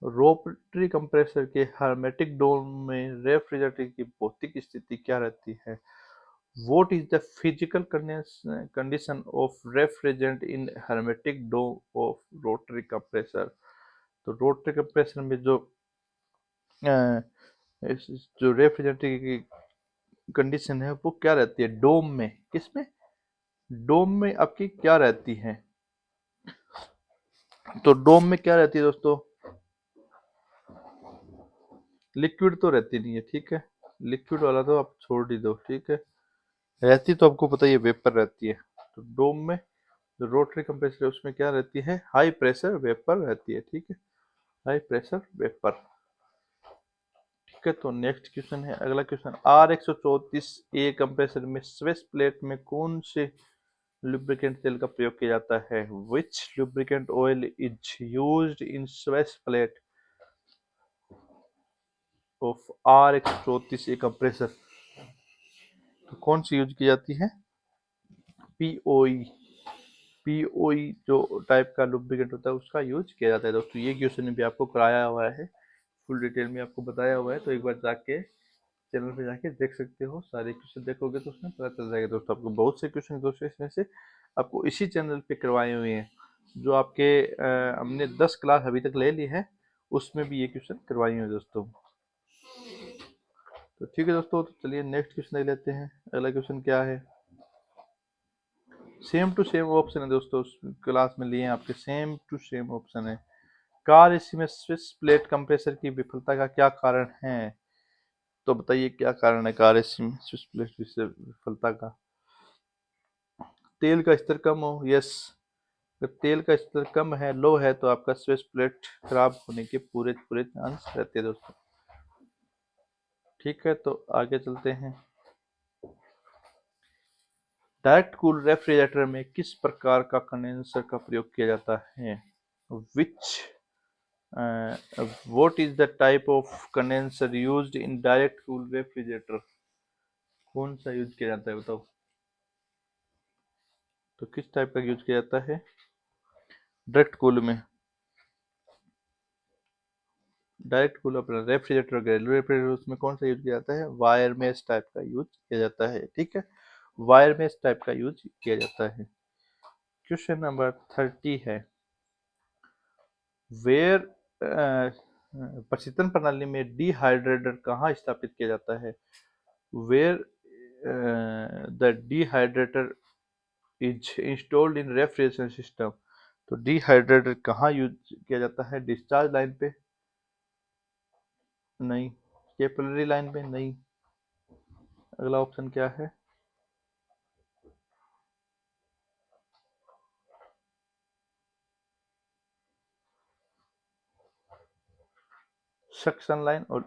रोटरी कंप्रेसर के हर्मेटिक डोम में रेफ्रिजरेटर की भौतिक स्थिति क्या रहती है? What is the physical condition of refrigerant in hermetic dome of rotary compressor? तो रोटरी कंप्रेसर में जो अ, जो रेफ्रिजरेटर की कंडीशन है वो क्या रहती है डोम में? किसमें? डोम में आपकी क्या रहती है? तो डोम में क्या रहती है दोस्तों? लिक्विड तो रहती नहीं है, ठीक है, लिक्विड वाला तो आप छोड़ ही दो। ठीक है, रहती तो आपको पता ही है वेपर रहती है। तो डोम में जो रोटरी कंप्रेसर है उसमें क्या रहती है, हाई प्रेशर वेपर रहती है। ठीक है, हाई प्रेशर वेपर। ठीक है, तो नेक्स्ट क्वेश्चन है, अगला क्वेश्चन, R134 ए कंप्रेसर में स्वेस प्लेट में कौन से लुब्रिकेंट तेल का प्रयोग किया जाता है? Which lubricant oil is used in swash plate of R134 a compressor? तो कौन सी यूज की जाती है? पीओई, पीओई जो टाइप का लुब्रिकेंट होता है उसका यूज किया जाता है दोस्तों। ये क्वेश्चन भी आपको कराया हुआ है, फुल डिटेल में आपको बताया हुआ है, तो एक बार जाके चैनल पे जाके देख सकते हो, सारे क्वेश्चन देखोगे तो उसमें पता चल जाएगा दोस्तों। आपको बहुत से क्वेश्चन दोस्तों इसमें से आपको इसी चैनल पे करवाए हुए हैं, जो आपके हमने 10 क्लास अभी तक ले ली है, उसमें भी ये क्वेश्चन करवाए हुए हैं दोस्तों। तो ठीक है दोस्तों, तो चलिए नेक्स्ट क्वेश्चन देख लेते हैं। अगला क्वेश्चन क्या है? सेम टू सेम ऑप्शन है दोस्तों, क्लास में लिए हैं आपके, सेम टू सेम ऑप्शन है। कार एसी में स्विच प्लेट कंप्रेसर की विफलता का क्या कारण है? तो बताइए क्या कारण है कार एसी में स्विच प्लेट विफलता का? तेल का स्तर कम हो, यस। अगर तेल का स्तर कम है, लो है, तो आपका स्विच प्लेट खराब होने के पूरे पूरे चांस रहते हैं दोस्तों। ठीक है, तो आगे चलते हैं। डायरेक्ट कूल रेफ्रिजरेटर में किस प्रकार का कंडेंसर का प्रयोग किया जाता है? विच what is the type of condenser used in direct cool refrigerator? कौन सा यूज किया जाता है बताओ? तो किस टाइप का यूज किया जाता है डायरेक्ट कूल में? डायरेक्ट कूल अपना रेफ्रिजरेटर, घरेलू रेफ्रिजरेटर, उसमें कौन सा यूज किया जाता है? वायर मेश टाइप का यूज किया जाता है। ठीक है, वायर मेश टाइप का यूज किया जाता है। क्वेश्चन नंबर 30 है, वेयर प्रशीतन प्रणाली में डिहाइड्रेटर कहाँ स्थापित किया जाता है? Where the dehydrator is installed in refrigeration system. तो डिहाइड्रेटर कहाँ यूज किया जाता है? डिस्चार्ज लाइन पे? नहीं। कैपिलरी लाइन पे? नहीं। अगला ऑप्शन क्या है? सक्शन लाइन, और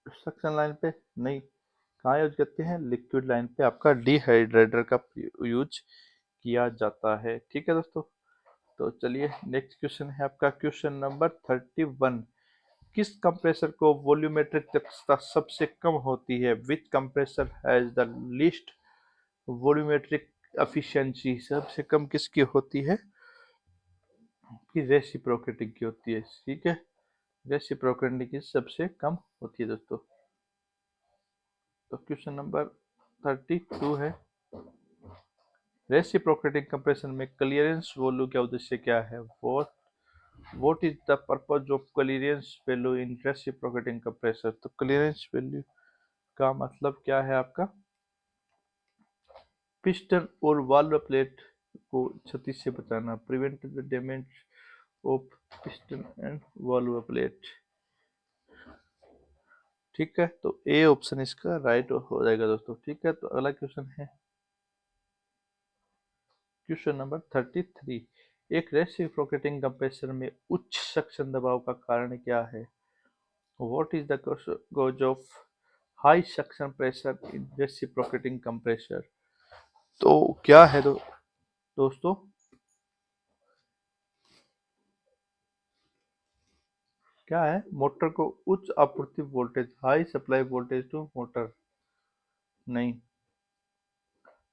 सक्शन लाइन पे? नहीं। कहाँ यूज करते हैं? लिक्विड लाइन पे आपका डिहाइड्रेटर का यूज किया जाता है। ठीक है दोस्तों, तो चलिए नेक्स्ट क्वेश्चन है आपका, क्वेश्चन नंबर 31। किस कंप्रेसर को वॉल्यूमेट्रिक दक्षता सबसे कम होती है? Which compressor has the least volumetric efficiency? सबसे कम किसकी होती है? कि रेसिप्रोकेटिंग की होती है। ठीक है, रेसिप्रोकेटिंग की सबसे कम होती है दोस्तों। तो क्वेश्चन नंबर 32 है, रेसिप्रोकेटिंग कंप्रेशन में क्लियरेंस वैल्यू का उद्देश्य क्या है? What is the purpose of clearance value in reciprocating compressor? तो क्लियरेंस वैल्यू का मतलब क्या है आपका? पिस्टन और वाल्व प्लेट को क्षति से बचाना, prevent the damage of piston and valve plate. ठीक है, तो ए ऑप्शन इसका राइट हो जाएगा दोस्तों। ठीक है, तो अगला क्वेश्चन है क्वेश्चन नंबर 33। एक रेसिप्रोकेटिंग कंप्रेसर में उच्च सक्शन दबाव का कारण क्या है? What is the cause of high suction pressure in reciprocating compressor? तो क्या है दोस्तों? क्या है? मोटर को उच्च आपूर्ति voltage, high supply voltage to motor? नहीं।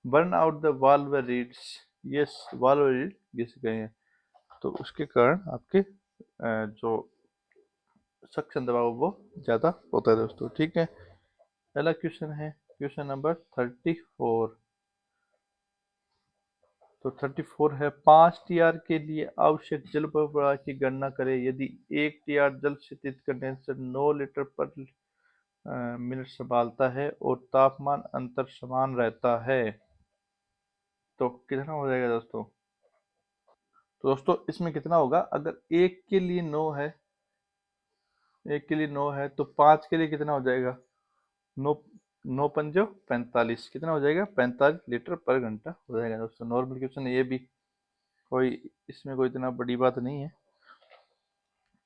Burn out the valve reeds, yes, valve reed जिसे कहें हैं, तो उसके कारण आपके जो सक्शन दबाव वो ज़्यादा होता है दोस्तों। ठीक है, पहला क्वेश्चन है क्वेश्चन नंबर 34। तो 34 है, 5 टीआर के लिए आवश्यक जल प्रवाह की गणना करें यदि 1 टीआर जल स्थित कंडेंसर 9 लीटर पर मिनट संभालता है और तापमान अंतर समान रहता है। तो कितना हो जाएगा दोस्तों? तो दोस्तों इसमें कितना होगा, अगर एक के लिए 9 है, एक के लिए 9 है, तो 5 के लिए कितना हो जाएगा? 9, 9 पंजो 45, कितना हो जाएगा? 45 लीटर पर घंटा हो जाएगा दोस्तों। नॉर्मल क्वेश्चन है ये भी, कोई इसमें कोई इतना बड़ी बात नहीं है।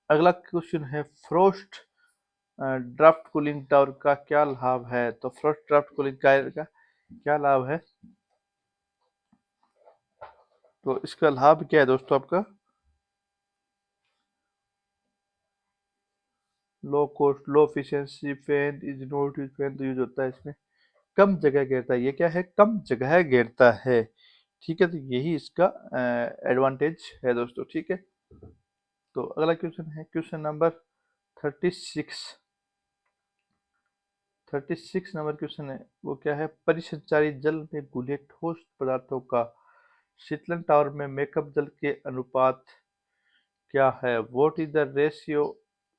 अगला क्वेश्चन है, फ्रोस्ट ड्राफ्ट कूलिंग टावर का क्या लाभ है? तो फ्रोस्ट ड्राफ्ट कूलिंग टावर का क्या लाभ है? तो इसका लाभ क्या है दोस्तों आपका? Low cost, low efficiency, fan is not use, fan तो यूज होता है इसमें, कम जगह घेरता है। ये क्या है? कम जगह घेरता है। ठीक है, तो यही इसका एडवांटेज है दोस्तों। ठीक है, तो अगला क्वेश्चन है क्वेश्चन नंबर 36। 36 नंबर क्वेश्चन है, वो क्या है? परिसंचारी जल में घुले ठोस पदार्थों का शीतलन टावर में मेकअप जल के अनुपात क्या है? What is the ratio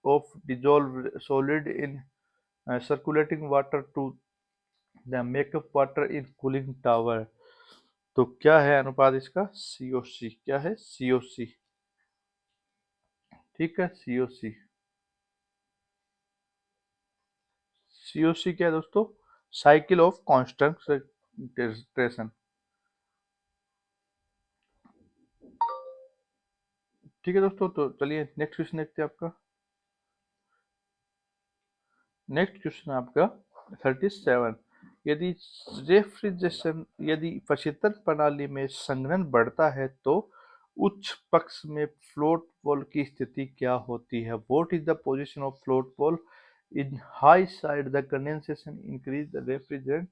of dissolve solid in circulating water to the makeup water in cooling tower? तो क्या है अनुपात इसका? सीओसी। क्या है? सीओसी। ठीक है, सीओसी। सीओसी क्या है दोस्तों? Cycle of concentration. ठीक है दोस्तों, तो चलिए नेक्स्ट क्वेश्चन देखते हैं आपका। नेक्स्ट क्वेश्चन आपका 37। यदि यदि प्रशीतन प्रणाली में संघनन बढ़ता है तो उच्च पक्ष में फ्लोट बॉल की स्थिति क्या होती है? What is the position of float ball in high side the condensation increase the refrigerant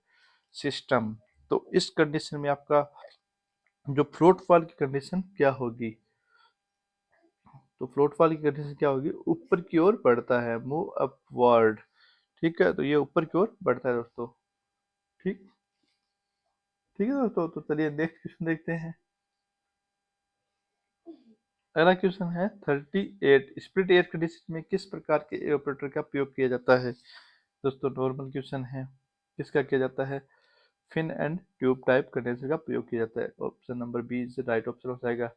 system? तो इस कंडीशन में आपका जो फ्लोट बॉल की कंडीशन क्या होगी? तो फ्लोट बॉल की कंडीशन क्या होगी? ऊपर की ओर बढ़ता है, मूव अपवर्ड। ठीक है, तो ये ऊपर की ओर बढ़ता है दोस्तों। ठीक ठीक है दोस्तों, तो चलिए नेक्स्ट क्वेश्चन देखते हैं। अगला क्वेश्चन है 38। स्प्लिट एयर कंडीशन में किस प्रकार के एवापोरेटर का प्रयोग किया जाता है? दोस्तों नॉर्मल क्वेश्चन है, किसका किया जाता है? Fin and tube type condenser का प्रयोग किया जाता है। Option number B is right option हो जाएगा।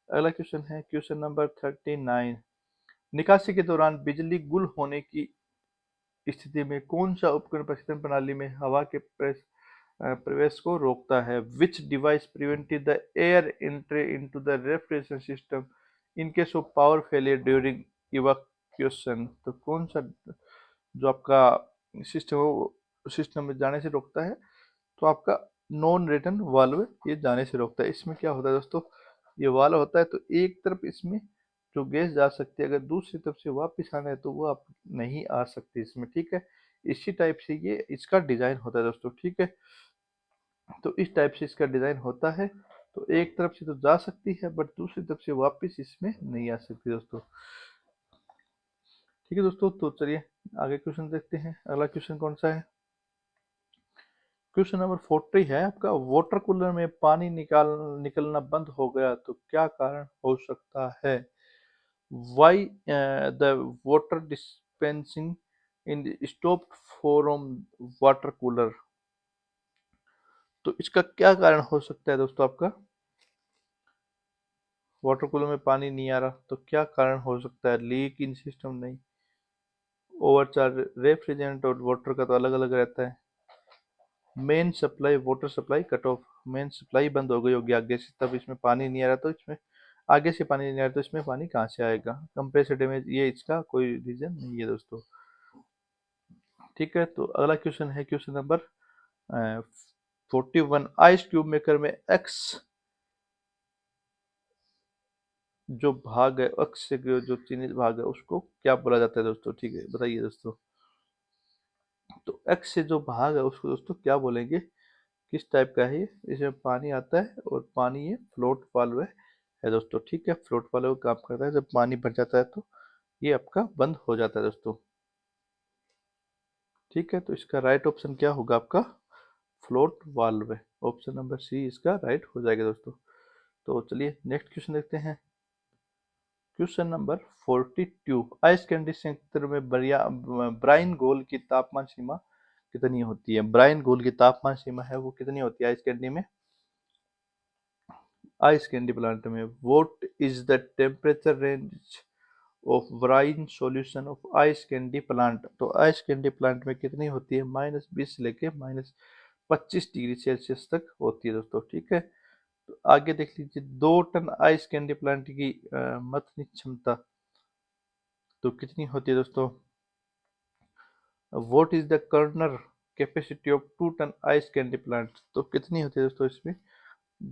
अगला क्वेश्चन है क्वेश्चन नंबर 39। निकासी के दौरान बिजली गुल होने की स्थिति में कौन सा उपकरण प्रशीतन प्रणाली में हवा के प्रवेश को रोकता है? विच device prevented the air entry into the refrigeration system in case of power failure during evacuation? तो कौन सा जो आपका सिस्टम हो सिस्टम में जाने से रोकता है? तो आपका नॉन रिटर्न वाल्व ये जाने से रोकता है। इसमें क्या होता है दोस्तों? ये वाल्व होता है तो एक तरफ इसमें जो गैस जा सकती है, अगर दूसरी तरफ से वापस आना है तो वो आप नहीं आ सकती इसमें। ठीक है, इसी टाइप से ये इसका डिजाइन होता है दोस्तों। ठीक है, तो इस टाइप से इसका डिजाइन होता है, तो एक तरफ से तो जा सकती है बट दूसरी तरफ से वापस इसमें नहीं आ सकती दोस्तों। ठीक है दोस्तों, तो चलिए आगे क्वेश्चन देखते हैं। अगला क्वेश्चन कौन सा है? क्वेश्चन नंबर 40 है आपका। वाटर कूलर में पानी निकलना बंद हो गया तो क्या कारण हो सकता है? Why the water dispensing in stopped from water cooler? तो इसका क्या कारण हो सकता है दोस्तों आपका? वाटर कूलर में पानी नहीं आ रहा तो क्या कारण हो सकता है? लीक इन सिस्टम? नहीं। ओवरचार्ज? रेफ्रिजरेंट और वाटर का तो अलग अलग रहता है। Main supply, water supply cut off, main supply बंद हो गई होगी आगे से, तब इसमें पानी नहीं आ रहा। तो इसमें आगे से पानी नहीं आ रहा तो इसमें पानी कहाँ से आएगा? कंप्रेसर डैमेज, ये इसका कोई रीजन नहीं है दोस्तों। ठीक है, तो अगला क्वेश्चन है question number 41। Ice cube maker में एक्स जो भाग है, अक्ष से जो चिन्हित भाग है उसको क्या बोला जाता है दोस्तों? ठीक है, बताइए दोस्तों। तो एक्स से जो भाग है उसको दोस्तों क्या बोलेंगे? किस टाइप का है ये? इसमें पानी आता है और पानी ये फ्लोट वाल्व है दोस्तों। ठीक है, फ्लोट वाल्व काम करता है, जब पानी भर जाता है तो ये आपका बंद हो जाता है दोस्तों। ठीक है, तो इसका राइट ऑप्शन क्या होगा आपका? फ्लोट वाल्व है। ऑप्शन नंबर सी इसका राइट हो जाएगा दोस्तों। तो चलिए नेक्स्ट क्वेश्चन देखते हैं। Question number 42। आइस कैंडी क्षेत्र में ब्राइन गोल की तापमान सीमा कितनी होती है? ब्राइन गोल की तापमान सीमा है वो कितनी होती है आइस कैंडी में? आइस कैंडी प्लांट में what is the temperature range of brine solution of ice candy plant? तो आइस कैंडी प्लांट में कितनी होती है? -20 से लेके -25 डिग्री सेल्सियस तक होती है दोस्तों। ठीक है, तो आगे देख लीजिए। 2 टन आइस कैंडी प्लांट की मतनी क्षमता तो कितनी होती है दोस्तों? What is the corner capacity of 2 ton ice candy plant? तो कितनी होती है दोस्तों इसमें?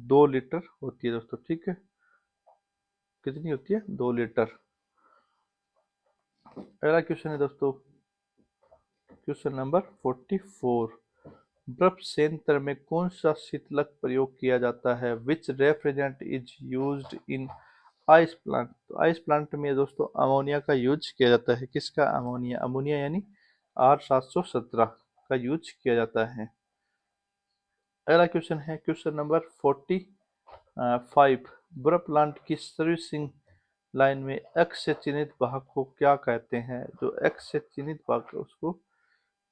2 लीटर होती है दोस्तों। ठीक है, कितनी होती है? 2 लीटर। अगला क्वेश्चन है दोस्तों क्वेश्चन नंबर 44। बर्फ संयंत्र में कौन सा शीतलक प्रयोग किया जाता है? Which refrigerant is used in ice plant? तो आइस प्लांट में दोस्तों अमोनिया का यूज किया जाता है। किसका? अमोनिया। अमोनिया यानी R717। का यूज किया जाता है। अगला क्वेश्चन है क्वेश्चन नंबर 45। बर्फ प्लांट की सर्विसिंग लाइन में एक्स से चिन्हित भाग को क्या कहते हैं? जो एक्स से चिन्हित भाग है उसको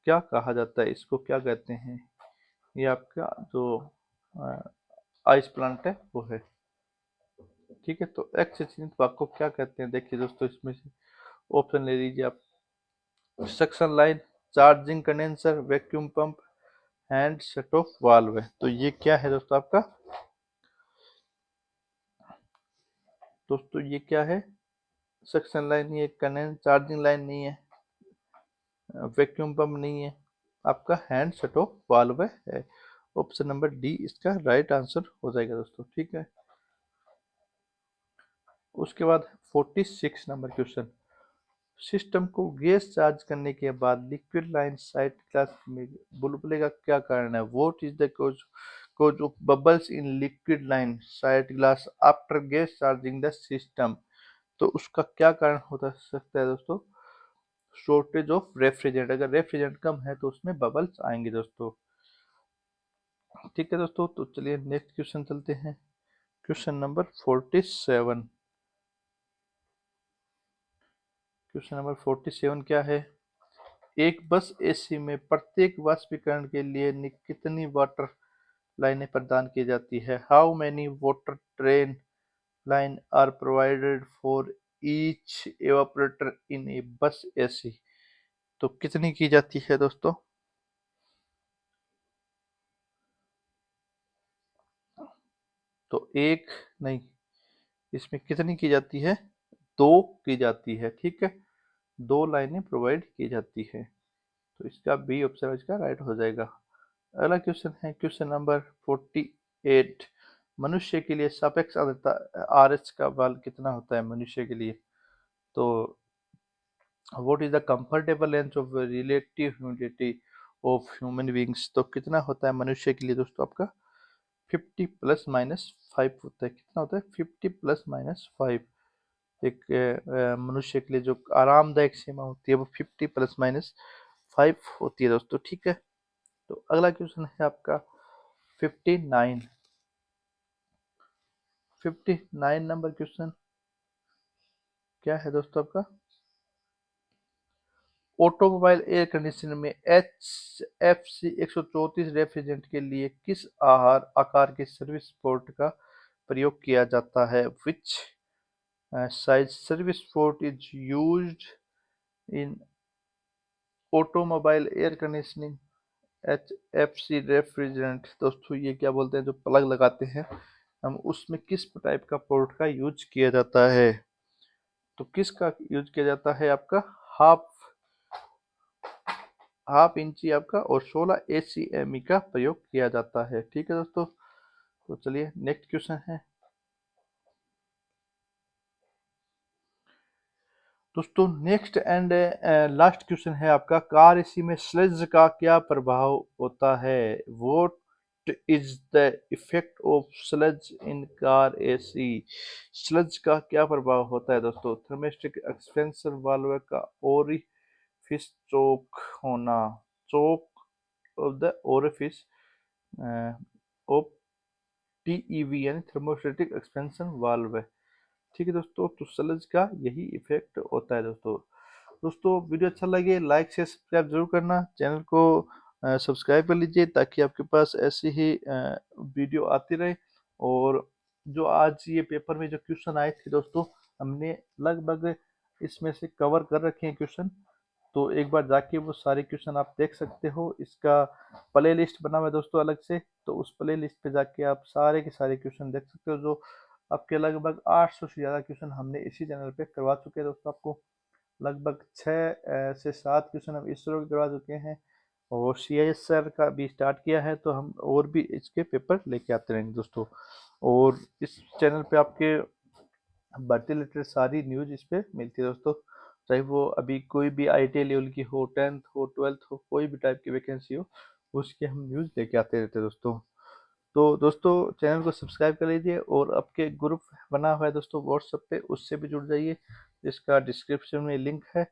क्या कहा जाता है, इसको क्या कहते हैं? ये आपका जो आइस प्लांट है वो है। ठीक है, तो एक्स से चिन्हित भाग को क्या कहते हैं? देखिए दोस्तों, इसमें से ऑप्शन ले लीजिए आप। Suction line, charging condenser, vacuum pump, hand shut off valve है। तो ये क्या है दोस्तों आपका? दोस्तों ये क्या है? सक्शन लाइन, ये कंडेंस चार्जिंग लाइन नहीं है, वैक्यूम पंप नहीं है, आपका हैंड शट ऑफ वाल्व है। ऑप्शन नंबर डी इसका राइट आंसर हो जाएगा दोस्तों। ठीक है, उसके बाद 46 नंबर क्वेश्चन। सिस्टम को गैस चार्ज करने के बाद लिक्विड लाइन साइड ग्लास में बुलबुले का क्या कारण है? What is the cause of bubbles in liquid line side glass after gas charging the system? तो उसका क्या कारण हो सकता है दोस्तों? Shortage of refrigerant. अगर रेफ्रिजरेंट कम है तो उसमें बबल्स आएंगे दोस्तों। ठीक है दोस्तों, तो चलिए नेक्स्ट क्वेश्चन चलते हैं। Question number 47। क्वेश्चन नंबर 47 क्या है? एक बस एसी में प्रत्येक वाष्पीकरण के लिए कितनी वाटर लाइनें प्रदान की जाती है? How many water drain line are provided for each evaporator in a bus AC? तो कितनी की जाती है दोस्तों? तो एक नहीं, इसमें कितनी की जाती है? दो की जाती है। ठीक है, दो लाइनें प्रोवाइड की जाती है। तो इसका बी ऑप्शन इसका राइट हो जाएगा। अगला क्वेश्चन है क्वेश्चन नंबर 48। मनुष्य के लिए सापेक्ष आर्द्रता आरएच का मान कितना होता है मनुष्य के लिए? तो what is the comfortable range of relative humidity of human beings? तो कितना होता है मनुष्य के लिए दोस्तों आपका? 50 प्लस माइनस 5 होता है। कितना होता है? 50 प्लस माइनस 5। एक मनुष्य के लिए जो आरामदायक सीमा होती है वो 50 प्लस माइनस 5 होती है दोस्तों। ठीक है, तो अगला क्वेश्चन है आपका 59। 59 नंबर क्वेश्चन क्या है दोस्तों आपका? ऑटोमोबाइल एयर कंडीशनर में HFC 134 रेफ्रिजरेंट के लिए किस आकार के सर्विस पोर्ट का प्रयोग किया जाता है? Which size service port is used in automobile air conditioning HFC refrigerant? दोस्तों ये क्या बोलते हैं, जो प्लग लगाते हैं हम, उसमें किस टाइप का पोर्ट का यूज किया जाता है? तो किसका यूज किया जाता है आपका? हाफ हाफ इंची आपका और 16 ACME का प्रयोग किया जाता है। ठीक है दोस्तों, तो चलिए नेक्स्ट क्वेश्चन है दोस्तों। नेक्स्ट एंड लास्ट क्वेश्चन है आपका, कार एसी में स्लज का क्या प्रभाव होता है? What is the effect of sludge in car AC? Sludge का क्या प्रभाव होता है दोस्तों? थर्मेस्टिक एक्सपेंशन वाल्व का ओरिफिस चोक होना, choke of the orifice of TEV यानी थर्मोस्टेटिक एक्सपेंशन वाल्व है। ठीक है दोस्तों, तो स्लज का यही इफेक्ट होता है दोस्तों। दोस्तों वीडियो अच्छा लगे लाइक से सब्सक्राइब जरूर करना, चैनल को सब्सक्राइब कर लीजिए ताकि आपके पास ऐसी ही वीडियो आती रहे। और जो आज ये पेपर में जो क्वेश्चन आए थे दोस्तों, हमने लगभग इसमें से कवर कर रखे हैं क्वेश्चन। तो एक बार जाके वो सारे क्वेश्चन आप देख सकते हो। इसका प्ले लिस्ट बना हुआ है दोस्तों अलग से, तो उस प्ले लिस्ट पे जाके आप सारे के सारे क्वेश्चन देख सकते हो। जो आपके लगभग 800 से ज़्यादा क्वेश्चन हमने इसी चैनल पे करवा चुके हैं दोस्तों। आपको लगभग 6 से 7 क्वेश्चन हम इसरो के करवा चुके हैं और CISR का भी स्टार्ट किया है, तो हम और भी इसके पेपर लेके आते रहेंगे दोस्तों। और इस चैनल पे आपके भर्ती रिलेटेड सारी न्यूज़ इस पे मिलती है दोस्तों, चाहे वो अभी कोई भी IIT लेवल की हो, 10th हो, 12th हो, कोई भी टाइप की वैकेंसी हो, उसकी हम न्यूज़ लेके आते रहते हैं दोस्तों। तो दोस्तों चैनल को सब्सक्राइब कर लीजिए और आपके ग्रुप बना हुआ है दोस्तों व्हाट्सएप पे, उससे भी जुड़ जाइए, जिसका डिस्क्रिप्शन में लिंक है।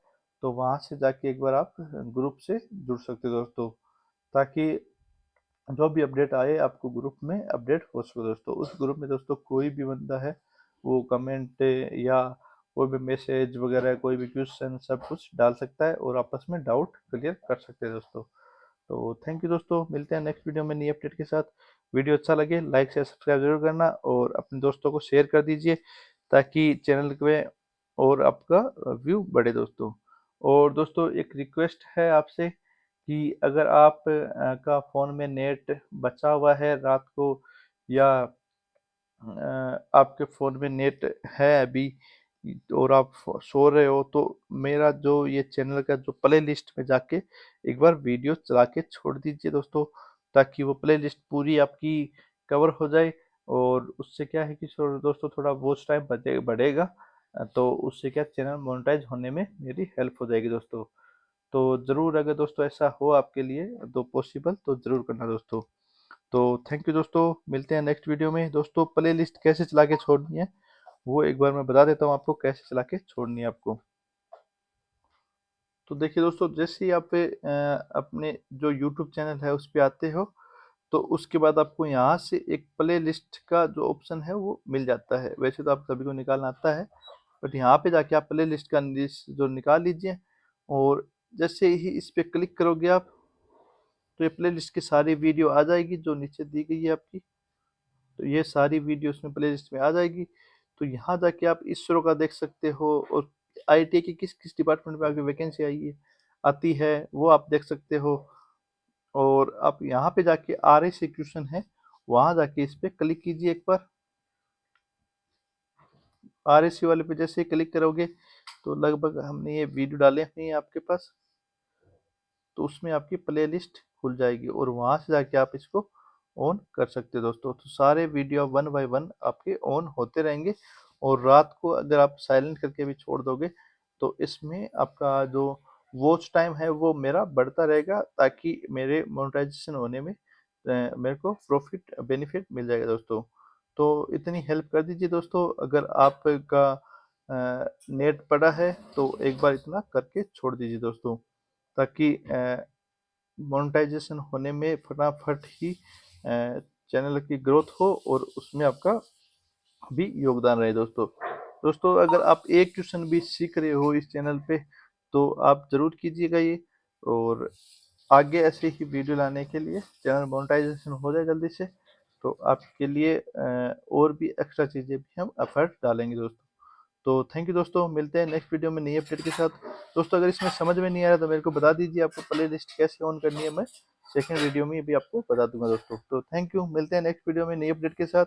तो वहाँ से जाके एक बार आप ग्रुप से जुड़ सकते हो दोस्तों। ताकि जो भी अपडेट आए आपको ग्रुप में अपडेट हो सके दोस्तों। उस ग्रुप में दोस्तों कोई भी बंदा है वो कमेंट या कोई भी मैसेज वगैरह, कोई भी क्वेश्चन, सब कुछ डाल सकता है और आपस में डाउट क्लियर कर सकते हैं दोस्तों। तो थैंक यू दोस्तों, मिलते हैं नेक्स्ट वीडियो में नई अपडेट के साथ। वीडियो अच्छा लगे लाइक शेयर सब्सक्राइब जरूर करना और अपने दोस्तों को शेयर कर दीजिए ताकि चैनल पे और आपका व्यू बढ़े दोस्तों। और दोस्तों एक रिक्वेस्ट है आपसे कि अगर आप का फ़ोन में नेट बचा हुआ है रात को, या आपके फ़ोन में नेट है अभी और आप सो रहे हो, तो मेरा जो ये चैनल का जो प्ले लिस्ट में जाके एक बार वीडियो चला के छोड़ दीजिए दोस्तों, ताकि वो प्ले लिस्ट पूरी आपकी कवर हो जाए। और उससे क्या है कि दोस्तों थोड़ा वॉच टाइम बढ़ेगा, तो उससे क्या चैनल मोनेटाइज होने में मेरी हेल्प हो जाएगी दोस्तों। तो ज़रूर अगर दोस्तों ऐसा हो आपके लिए तो पॉसिबल, तो ज़रूर करना दोस्तों। तो थैंक यू दोस्तों, मिलते हैं नेक्स्ट वीडियो में दोस्तों। प्ले लिस्ट कैसे चला के छोड़नी है वो एक बार मैं बता देता हूँ आपको, कैसे चला के छोड़नी है आपको। तो देखिए दोस्तों, जैसे ही आप अपने जो यूट्यूब चैनल है उस पे आते हो, तो उसके बाद आपको यहाँ से एक प्ले लिस्ट का जो ऑप्शन है वो मिल जाता है। वैसे तो आप सभी को निकालना आता है, बट यहाँ पे जाके आप प्ले लिस्ट का लिस्ट जो निकाल लीजिए, और जैसे ही इस पे क्लिक करोगे आप, तो ये प्ले लिस्ट की सारी वीडियो आ जाएगी जो नीचे दी गई है आपकी। तो ये सारी वीडियो उसमें प्ले लिस्ट में आ जाएगी। तो यहाँ जाके आप इसरो का देख सकते हो, और आईटी की किस किस डिपार्टमेंट में आपकी वैकेंसी आई है आती है वो आप देख सकते हो। और आप यहाँ पे जाके आर एस क्वेश्चन है, वहाँ जाके इस पे क्लिक कीजिए एक बार। आर एस वाले पे जैसे ही क्लिक करोगे, तो लगभग हमने ये वीडियो डाले हैं आपके पास, तो उसमें आपकी प्ले लिस्ट खुल जाएगी और वहाँ से जाके आप इसको ऑन कर सकते हो दोस्तों। तो सारे वीडियो वन बाय वन आपके ऑन होते रहेंगे, और रात को अगर आप साइलेंट करके भी छोड़ दोगे तो इसमें आपका जो वॉच टाइम है वो मेरा बढ़ता रहेगा, ताकि मेरे मोनेटाइजेशन होने में मेरे को प्रॉफिट बेनिफिट मिल जाएगा दोस्तों। तो इतनी हेल्प कर दीजिए दोस्तों, अगर आपका नेट पड़ा है तो एक बार इतना करके छोड़ दीजिए दोस्तों, ताकि मोनेटाइजेशन होने में फटाफट ही चैनल की ग्रोथ हो और उसमें आपका भी योगदान रहे दोस्तों। दोस्तों अगर आप एक ट्यूशन भी सीख रहे हो इस चैनल पे, तो आप ज़रूर कीजिएगा ये, और आगे ऐसे ही वीडियो लाने के लिए चैनल मोनेटाइजेशन हो जाए जल्दी से, तो आपके लिए और भी एक्स्ट्रा चीज़ें भी हम एफर्ट डालेंगे दोस्तों। तो थैंक यू दोस्तों, मिलते हैं नेक्स्ट वीडियो में नई अपडेट के साथ। दोस्तों अगर इसमें समझ में नहीं आ रहा तो मेरे को बता दीजिए, आपको प्ले लिस्ट कैसे ऑन करनी है, मैं सेकंड वीडियो में भी आपको बता दूंगा दोस्तों। तो थैंक यू, मिलते हैं नेक्स्ट वीडियो में नई अपडेट के साथ।